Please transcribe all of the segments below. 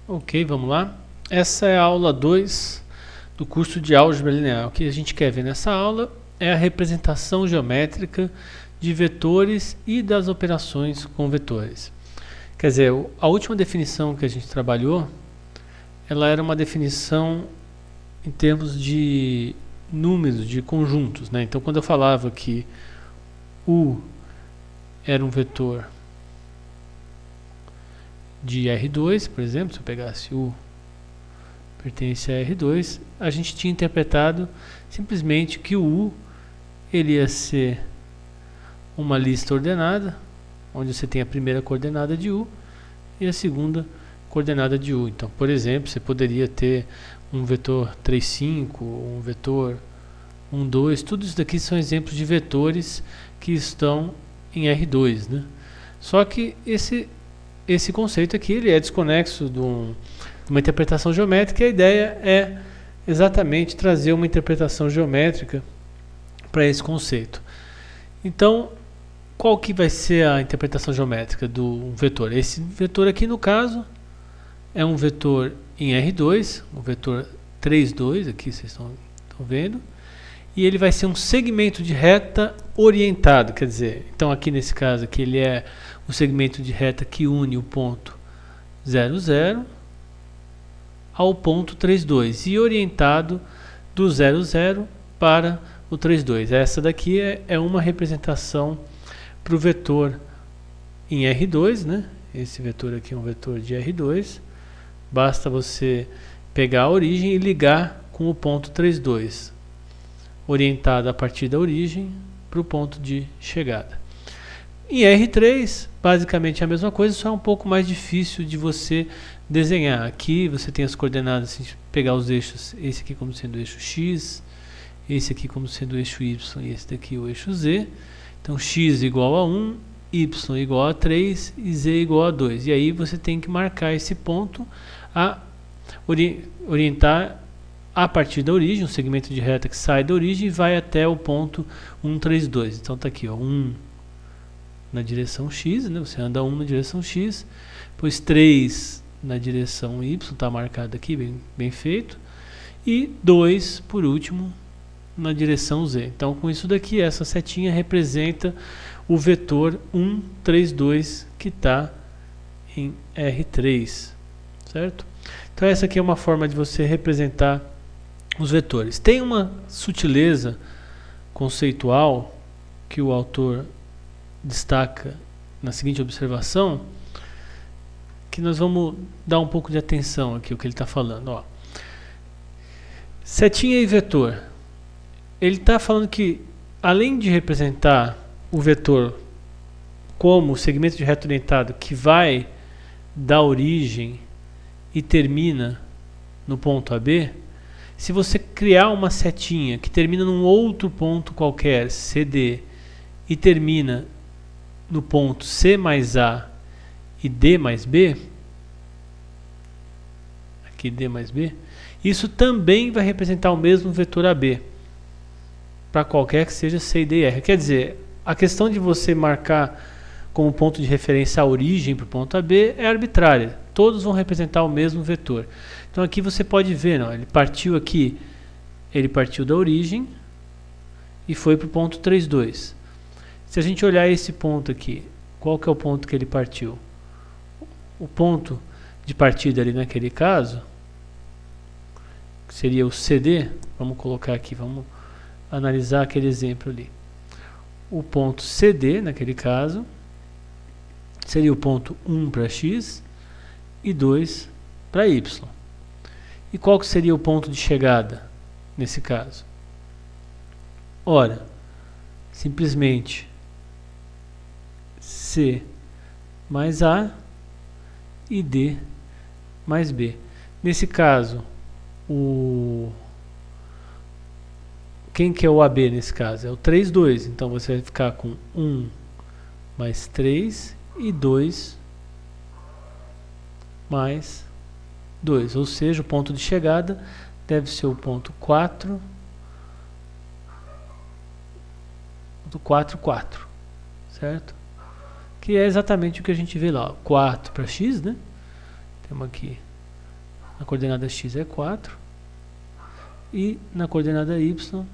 Ok, vamos lá. Essa é a aula 2 do curso de Álgebra Linear. O que a gente quer ver nessa aula é a representação geométrica de vetores e das operações com vetores. Quer dizer, a última definição que a gente trabalhou, ela era uma definição em termos de números, de conjuntos, né? Então, quando eu falava que U era um vetor de R2, por exemplo, se eu pegasse U pertence a R2, a gente tinha interpretado simplesmente que o U ele ia ser uma lista ordenada, onde você tem a primeira coordenada de U e a segunda coordenada de U. Então, por exemplo, você poderia ter um vetor 3, 5, um vetor 1, 2, tudo isso daqui são exemplos de vetores que estão em R2, né? Só que esse conceito aqui ele é desconexo de uma interpretação geométrica, e a ideia é exatamente trazer uma interpretação geométrica para esse conceito. Então, qual que vai ser a interpretação geométrica do vetor? Esse vetor aqui, no caso, é um vetor em R2, um vetor 3, 2, aqui vocês estão vendo, e ele vai ser um segmento de reta orientado, quer dizer, então aqui nesse caso aqui ele é o segmento de reta que une o ponto 0, 0 ao ponto 3, 2 e orientado do 0, 0 para o 3, 2. Essa daqui é uma representação para o vetor em R2, né? Esse vetor aqui é um vetor de R2. Basta você pegar a origem e ligar com o ponto 3, 2, orientado a partir da origem para o ponto de chegada. Em R3, basicamente a mesma coisa, só é um pouco mais difícil de você desenhar. Aqui você tem as coordenadas, se pegar os eixos, esse aqui como sendo o eixo X, esse aqui como sendo o eixo Y e esse daqui o eixo Z. Então X igual a 1, Y igual a 3 e Z igual a 2. E aí você tem que marcar esse ponto a orientar a partir da origem, um segmento de reta que sai da origem e vai até o ponto 1, 3, 2. Então está aqui, ó, 1 na direção X, né? Você anda 1 na direção X, depois 3 na direção Y, está marcado aqui, bem feito, e 2, por último, na direção Z. Então, com isso daqui, essa setinha representa o vetor 1, 3, 2, que está em R3, certo? Então, essa aqui é uma forma de você representar os vetores. Tem uma sutileza conceitual que o autor destaca na seguinte observação, que nós vamos dar um pouco de atenção aqui, o que ele está falando. Ó. Setinha e vetor. Ele está falando que, além de representar o vetor como segmento de reta orientado que vai da origem e termina no ponto AB, se você criar uma setinha que termina num outro ponto qualquer, CD, e termina no ponto C mais A e D mais B, aqui D mais B, isso também vai representar o mesmo vetor AB, para qualquer que seja C, D e R. Quer dizer, a questão de você marcar como ponto de referência a origem para o ponto AB é arbitrária. Todos vão representar o mesmo vetor. Então aqui você pode ver, não, ele partiu aqui, ele partiu da origem e foi para o ponto 3, 2. Se a gente olhar esse ponto aqui, qual que é o ponto que ele partiu? O ponto de partida ali naquele caso, que seria o CD, vamos colocar aqui, vamos analisar aquele exemplo ali. O ponto CD, naquele caso, seria o ponto 1 para X e 2 para Y. E qual que seria o ponto de chegada nesse caso? Ora, simplesmente C mais A e D mais B. Nesse caso, quem que é o AB nesse caso? É o 3, 2. Então você vai ficar com 1 mais 3 e 2 mais 2. Ou seja, o ponto de chegada deve ser o ponto 4, 4, 4. Certo? Que é exatamente o que a gente vê lá. 4 para X, né? Temos aqui na coordenada x é 4 e na coordenada y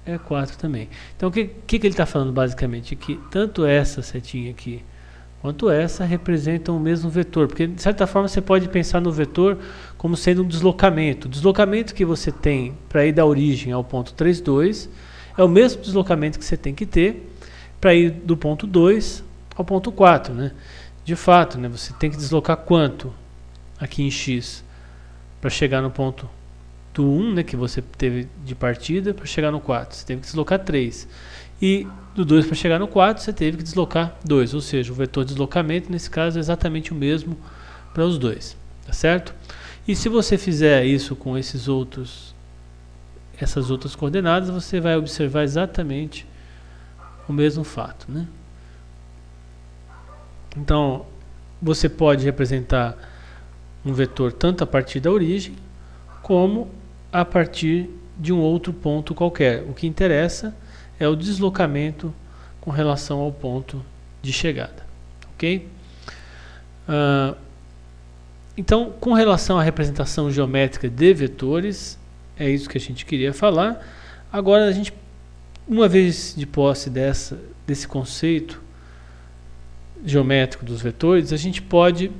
é 4 também. Então o que ele está falando basicamente? Que tanto essa setinha aqui quanto essa representam o mesmo vetor, porque de certa forma você pode pensar no vetor como sendo um deslocamento. O deslocamento que você tem para ir da origem ao ponto 3, 2 é o mesmo deslocamento que você tem que ter para ir do ponto 2 ao ponto 4, né? De fato, né, você tem que deslocar quanto aqui em x para chegar no ponto do 1, né, que você teve de partida, para chegar no 4. Você teve que deslocar 3. E do 2 para chegar no 4, você teve que deslocar 2. Ou seja, o vetor de deslocamento, nesse caso, é exatamente o mesmo para os dois. Tá certo? E se você fizer isso com essas outras coordenadas, você vai observar exatamente o mesmo fato, né? Então, você pode representar um vetor tanto a partir da origem, como a partir de um outro ponto qualquer. O que interessa é o deslocamento com relação ao ponto de chegada. Ok? Então, com relação à representação geométrica de vetores, é isso que a gente queria falar. Agora, a gente, uma vez de posse desse conceito geométrico dos vetores, a gente pode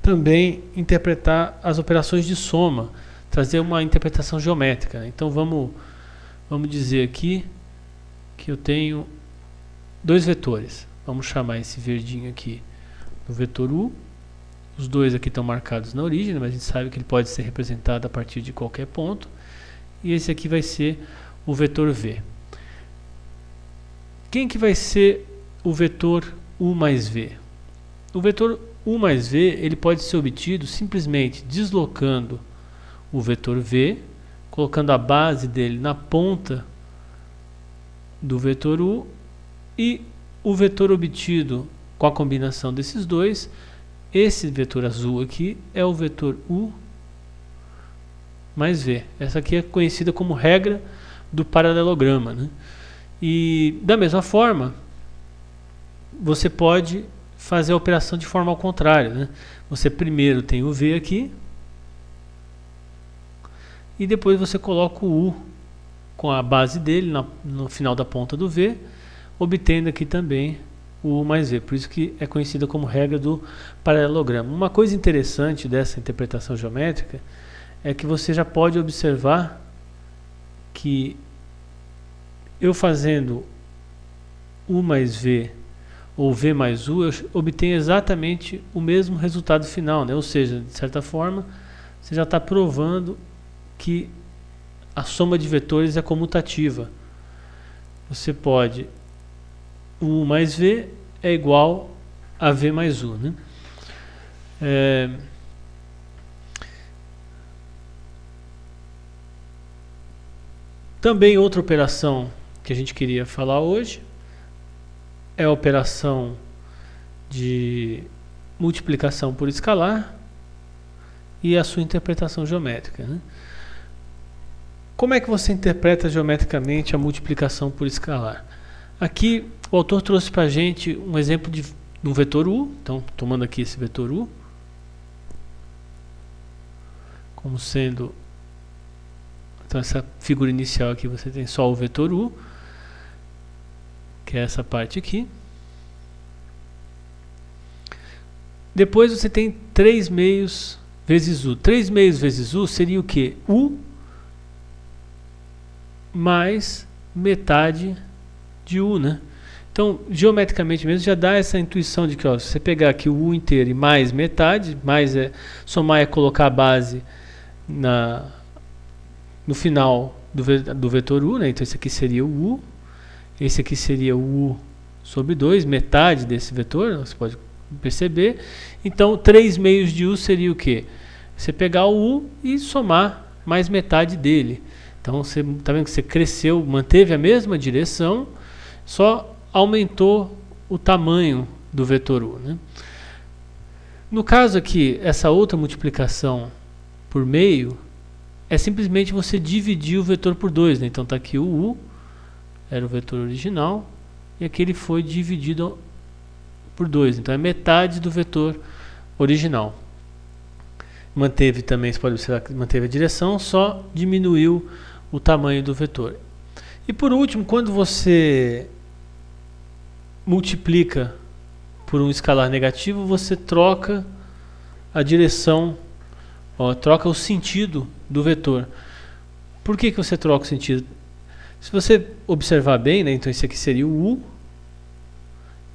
também interpretar as operações de soma, trazer uma interpretação geométrica. Então vamos dizer aqui que eu tenho dois vetores. Vamos chamar esse verdinho aqui do vetor U. Os dois aqui estão marcados na origem, mas a gente sabe que ele pode ser representado a partir de qualquer ponto. E esse aqui vai ser o vetor V. Quem que vai ser o vetor U mais V? O vetor U mais V ele pode ser obtido simplesmente deslocando o vetor V, colocando a base dele na ponta do vetor U, e o vetor obtido com a combinação desses dois, esse vetor azul aqui é o vetor U mais V. Essa aqui é conhecida como regra do paralelograma, né? E da mesma forma, você pode fazer a operação de forma ao contrário, né? Você primeiro tem o V aqui e depois você coloca o U com a base dele no final da ponta do V, obtendo aqui também o U mais V. Por isso que é conhecida como regra do paralelograma. Uma coisa interessante dessa interpretação geométrica é que você já pode observar que eu fazendo U mais V ou V mais U, eu obtenho exatamente o mesmo resultado final, né? Ou seja, de certa forma, você já está provando que a soma de vetores é comutativa. Você pode, U mais V é igual a V mais U, né? Também outra operação que a gente queria falar hoje é a operação de multiplicação por escalar e a sua interpretação geométrica, né? Como é que você interpreta geometricamente a multiplicação por escalar? Aqui o autor trouxe para a gente um exemplo de um vetor U. Então, tomando aqui esse vetor U como sendo, então essa figura inicial aqui você tem só o vetor U, que é essa parte aqui. Depois você tem 3 meios vezes U. 3 meios vezes U seria o que? U mais metade de U, né? Então, geometricamente mesmo, já dá essa intuição de que, ó, se você pegar aqui o U inteiro e mais metade, somar é colocar a base no final do vetor U, né? Então esse aqui seria o U, esse aqui seria o U sobre 2, metade desse vetor, você pode perceber. Então 3 meios de U seria o que? Você pegar o U e somar mais metade dele. Então você está vendo que você cresceu, manteve a mesma direção, só aumentou o tamanho do vetor U, né? No caso aqui, essa outra multiplicação por meio é simplesmente você dividir o vetor por 2, né? Então está aqui o U, era o vetor original, e aqui ele foi dividido por 2, então é metade do vetor original. manteve também, você pode observar que manteve a direção, só diminuiu o tamanho do vetor. E por último, quando você multiplica por um escalar negativo, você troca a direção, troca o sentido do vetor. Por que você troca o sentido? Se você observar bem, né, então esse aqui seria o U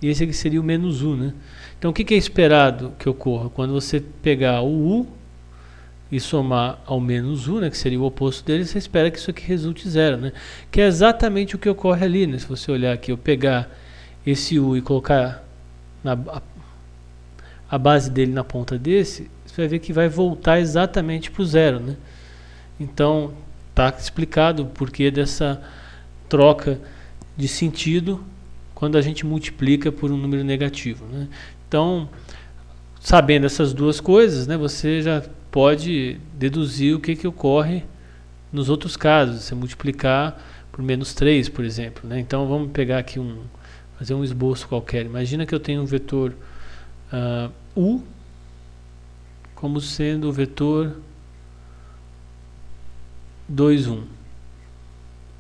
e esse aqui seria o menos U, né? Então o que é esperado que ocorra? Quando você pegar o U e somar ao menos U, né, que seria o oposto dele, você espera que isso aqui resulte zero, né? Que é exatamente o que ocorre ali, né? Se você olhar aqui, eu pegar esse U e colocar a base dele na ponta desse, você vai ver que vai voltar exatamente para o zero, né? Então está explicado o porquê dessa troca de sentido quando a gente multiplica por um número negativo, né? Então, sabendo essas duas coisas, né, você já pode deduzir o que ocorre nos outros casos. Você multiplicar por menos 3, por exemplo, né? Então vamos pegar aqui fazer um esboço qualquer. Imagina que eu tenho um vetor U como sendo o vetor 2, 1.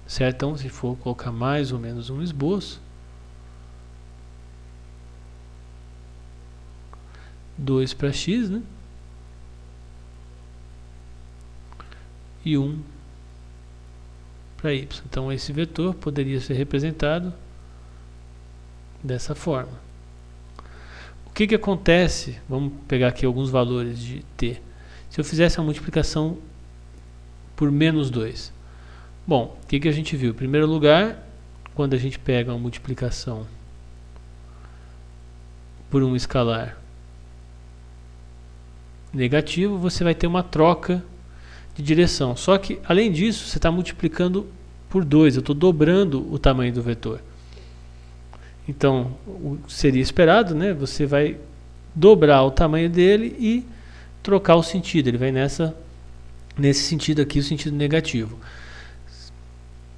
Certo? Então, se for colocar mais ou menos um esboço, 2 para x, né? E 1 para y. Então, esse vetor poderia ser representado dessa forma. O que acontece? Vamos pegar aqui alguns valores de t. Se eu fizesse a multiplicação por menos 2. Bom, o que a gente viu? Em primeiro lugar, quando a gente pega uma multiplicação por um escalar negativo, você vai ter uma troca de direção. Só que, além disso, você está multiplicando por 2. Eu estou dobrando o tamanho do vetor. Então, seria esperado, né? Você vai dobrar o tamanho dele e trocar o sentido. Ele vai nesse sentido aqui, o sentido negativo.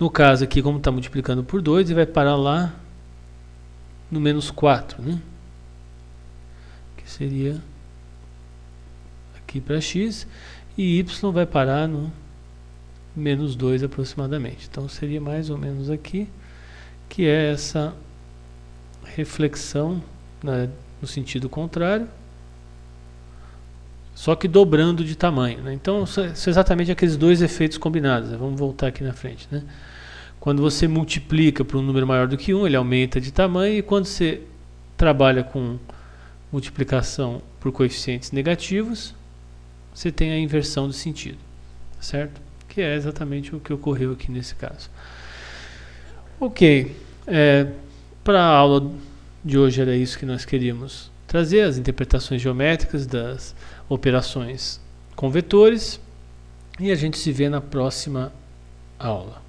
No caso aqui, como está multiplicando por 2, ele vai parar lá no menos 4, né? Que seria aqui para x, e y vai parar no menos 2 aproximadamente. Então seria mais ou menos aqui, que é essa reflexão, né, no sentido contrário, só que dobrando de tamanho, né? Então são exatamente aqueles dois efeitos combinados, né? Vamos voltar aqui na frente, né? Quando você multiplica por um número maior do que 1, ele aumenta de tamanho, e quando você trabalha com multiplicação por coeficientes negativos, você tem a inversão do sentido, certo? Que é exatamente o que ocorreu aqui nesse caso. Ok, para a aula de hoje era isso que nós queríamos trazer, as interpretações geométricas das operações com vetores, e a gente se vê na próxima aula.